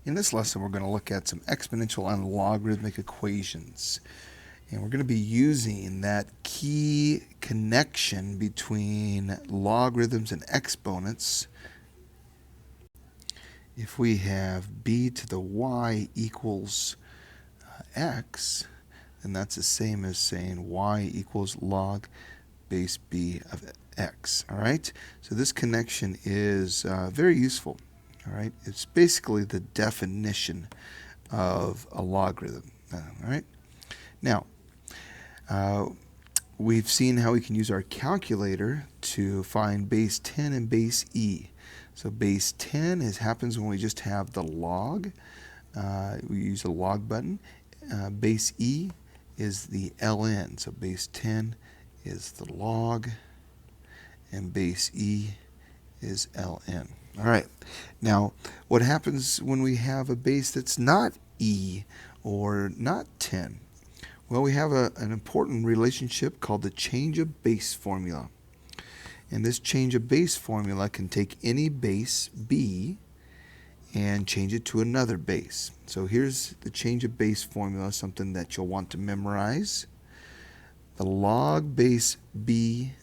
In this lesson, we're going to look at some exponential and logarithmic equations. And we're going to be using that key connection between logarithms and exponents. If we have b to the y equals x, then that's the same as saying y equals log base b of x. All right? So this connection is very useful. All right? It's basically the definition of a logarithm. All right? Now, we've seen how we can use our calculator to find base 10 and base e. So base 10 happens when we just have the log. We use the log button. Base e is the ln. So base 10 is the log, and base e is ln. All right. Now, what happens when we have a base that's not e or not 10? Well, we have an important relationship called the change of base formula. And this change of base formula can take any base b and change it to another base. So here's the change of base formula, something that you'll want to memorize. The log base b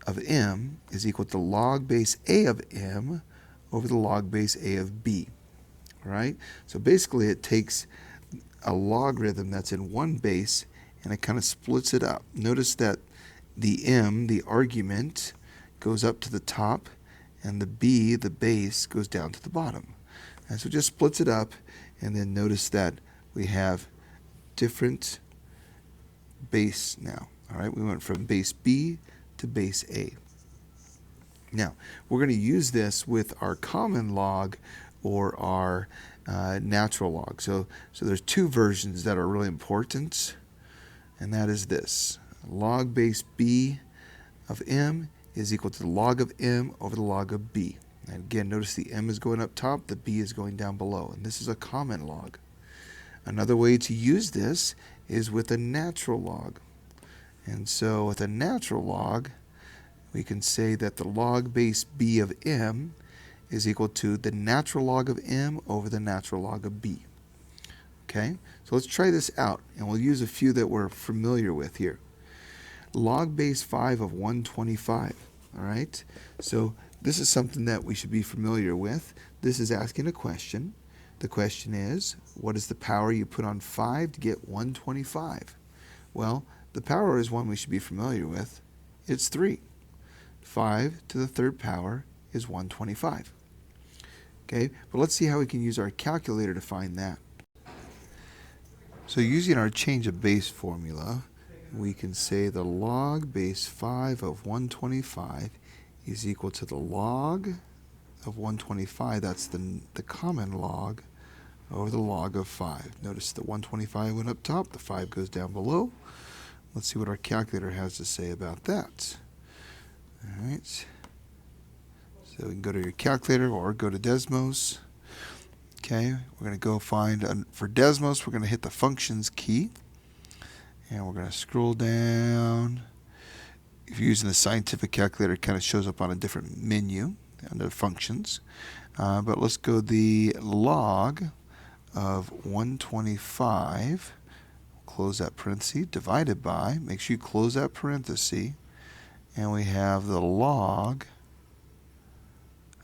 of m is equal to log base a of m over the log base a of b. All right? So basically it takes a logarithm that's in one base and it kind of splits it up. Notice that the m, the argument, goes up to the top, and the b, the base, goes down to the bottom. And so it just splits it up, and then notice that we have different base now. All right, we went from base b to base a. Now, we're going to use this with our common log or our natural log. So there's two versions that are really important, and that is this. Log base b of m is equal to the log of m over the log of b. And again, notice the m is going up top, the b is going down below, and this is a common log. Another way to use this is with a natural log. And so with a natural log, we can say that the log base b of m is equal to the natural log of m over the natural log of b. Okay, so let's try this out, and we'll use a few that we're familiar with here. Log base 5 of 125. All right, so this is something that we should be familiar with. This is asking a question. The question is, what is the power you put on 5 to get 125? Well, the power is one we should be familiar with. It's 3. 5 to the third power is 125. Okay, but let's see how we can use our calculator to find that. So using our change of base formula, we can say the log base 5 of 125 is equal to the log of 125. That's the common log over the log of 5. Notice the 125 went up top, the 5 goes down below. Let's see what our calculator has to say about that. All right. So we can go to your calculator or go to Desmos. Okay, we're going to go find, for Desmos, we're going to hit the functions key. And we're going to scroll down. If you're using the scientific calculator, it kind of shows up on a different menu under functions. But let's go the log of 125. Close that parenthesis, divided by. Make sure you close that parenthesis. And we have the log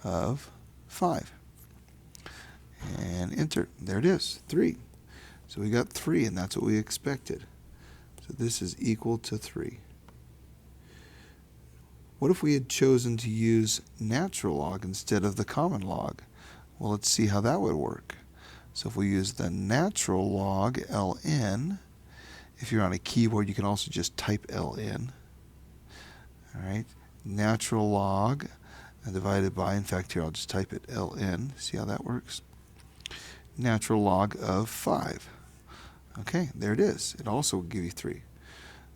of 5. And enter. There it is, 3. So we got 3, and that's what we expected. So this is equal to 3. What if we had chosen to use natural log instead of the common log? Well, let's see how that would work. So if we use the natural log, ln, if you're on a keyboard, you can also just type ln. All right, natural log divided by, in fact, here I'll just type it ln. See how that works? Natural log of 5. Okay, there it is. It also will give you 3.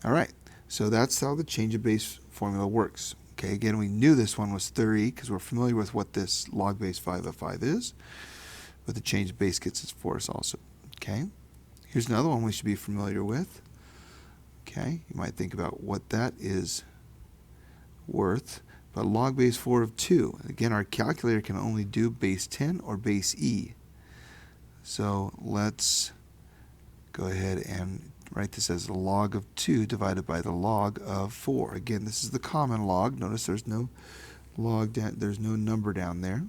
All right, so that's how the change of base formula works. Okay, again, we knew this one was 3 because we're familiar with what this log base 5 of 5 is. But the change of base gets it for us also. Okay, here's another one we should be familiar with. Okay, you might think about what that is worth. about log base 4 of 2? Again, our calculator can only do base 10 or base e. So let's go ahead and write this as the log of 2 divided by the log of 4. Again, this is the common log. Notice there's no log down, there's no number down there.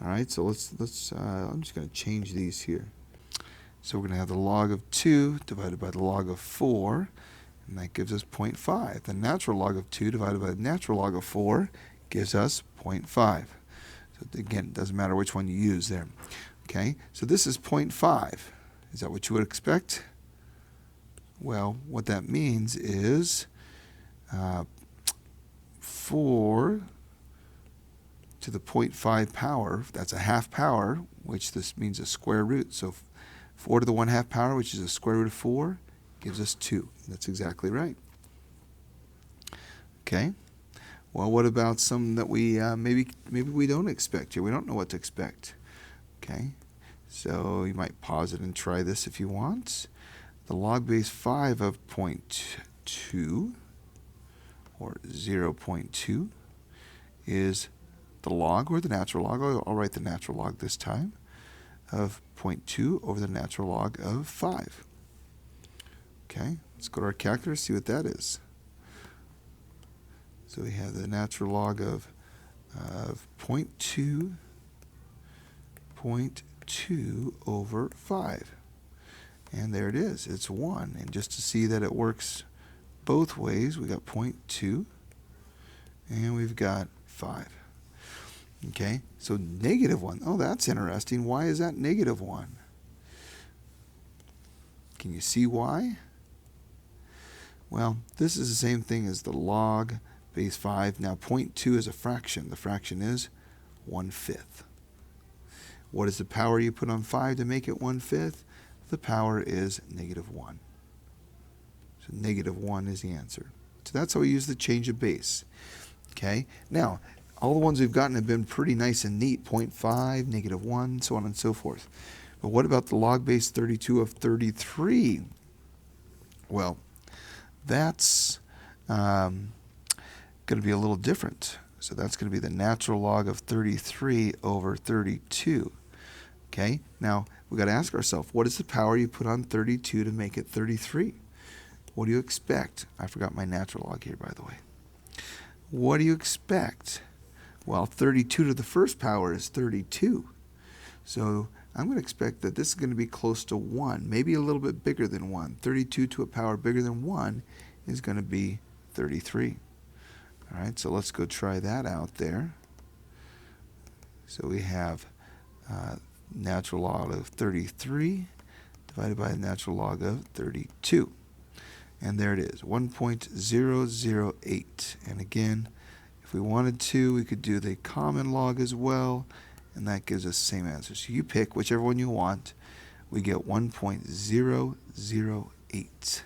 All right, so I'm just going to change these here. So we're going to have the log of 2 divided by the log of 4, and that gives us 0.5. The natural log of 2 divided by the natural log of 4 gives us 0.5. So again, it doesn't matter which one you use there. Okay, so this is 0.5. Is that what you would expect? Well, what that means is 4 to the 0.5 power, that's a half power, which this means a square root. So 4 to the 1/2 power, which is a square root of 4, gives us 2. That's exactly right. Okay. Well, what about some that we maybe we don't expect here? We don't know what to expect. Okay. So you might pause it and try this if you want. The log base 5 of 0.2 or 0.2 is the log or the natural log. I'll write the natural log this time of 0.2 over the natural log of 5. Okay, let's go to our calculator, see what that is. So we have the natural log of 0.2 over 5. And there it is. It's 1. And just to see that it works both ways, we got 0.2 and we've got 5. Okay, so -1. Oh, that's interesting. Why is that -1? Can you see why? Well, this is the same thing as the log base 5. Now, 0.2 is a fraction. The fraction is 1/5. What is the power you put on 5 to make it 1/5? The power is -1. So -1 is the answer. So that's how we use the change of base. Okay, now, all the ones we've gotten have been pretty nice and neat, 0.5, -1, so on and so forth. But what about the log base 32 of 33? Well, that's going to be a little different. So that's going to be the natural log of 33 over 32. Okay, now we've got to ask ourselves, what is the power you put on 32 to make it 33? What do you expect? I forgot my natural log here, by the way. What do you expect? Well, 32 to the first power is 32. So I'm going to expect that this is going to be close to 1, maybe a little bit bigger than 1. 32 to a power bigger than 1 is going to be 33. All right, so let's go try that out there. So we have natural log of 33 divided by the natural log of 32. And there it is, 1.008. And again, if we wanted to, we could do the common log as well, and that gives us the same answer. So you pick whichever one you want. We get 1.008.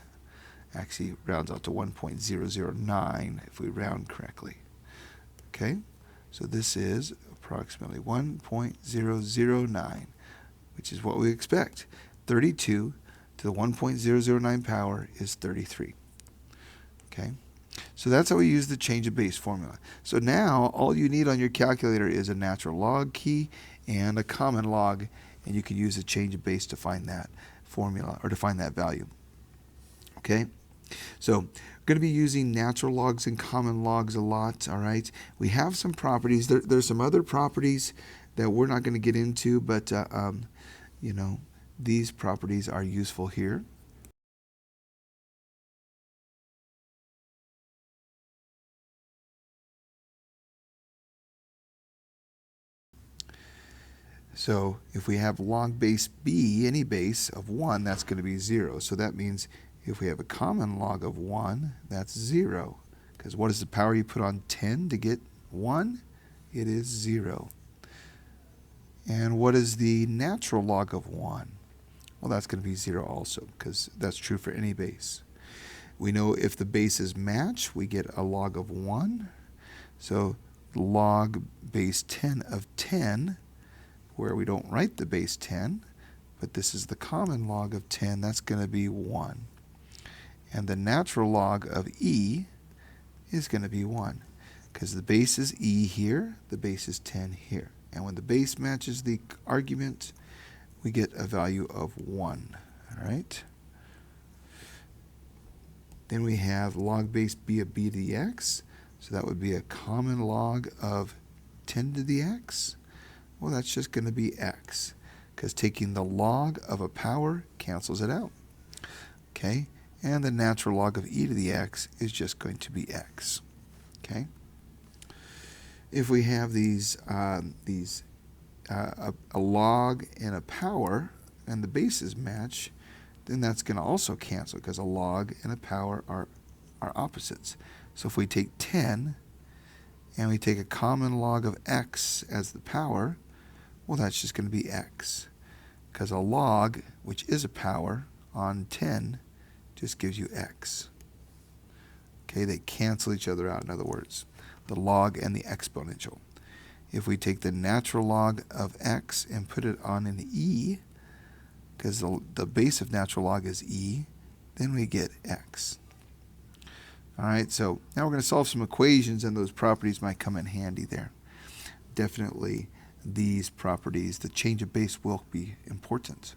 Actually, rounds out to 1.009 if we round correctly. Okay, so this is approximately 1.009, which is what we expect. 32 to the 1.009 power is 33. Okay, so that's how we use the change of base formula. So now all you need on your calculator is a natural log key and a common log, and you can use the change of base to find that formula or to find that value. Okay, so we're going to be using natural logs and common logs a lot. All right, we have some properties. There's some other properties that we're not going to get into, but you know, these properties are useful here. So if we have log base b, any base of 1, that's going to be 0. So that means if we have a common log of 1, that's 0. Because what is the power you put on 10 to get 1? It is 0. And what is the natural log of 1? Well, that's going to be 0 also, because that's true for any base. We know if the bases match, we get a log of 1. So log base 10 of 10, where we don't write the base 10, but this is the common log of 10, that's going to be 1. And the natural log of e is going to be 1. because the base is e here, the base is 10 here. And when the base matches the argument, we get a value of 1. All right. Then we have log base b of b to the x. So that would be a common log of 10 to the x. Well, that's just going to be x, because taking the log of a power cancels it out. Okay, and the natural log of e to the x is just going to be x. Okay. If we have a log and a power, and the bases match, then that's going to also cancel, because a log and a power are opposites. So if we take 10 and we take a common log of x as the power, well, that's just going to be x, because a log, which is a power, on 10 just gives you x. Okay, they cancel each other out, in other words, the log and the exponential. If we take the natural log of x and put it on an e, because the base of natural log is e, then we get x. All right, so now we're going to solve some equations, and those properties might come in handy there. Definitely these properties, the change of base, will be important.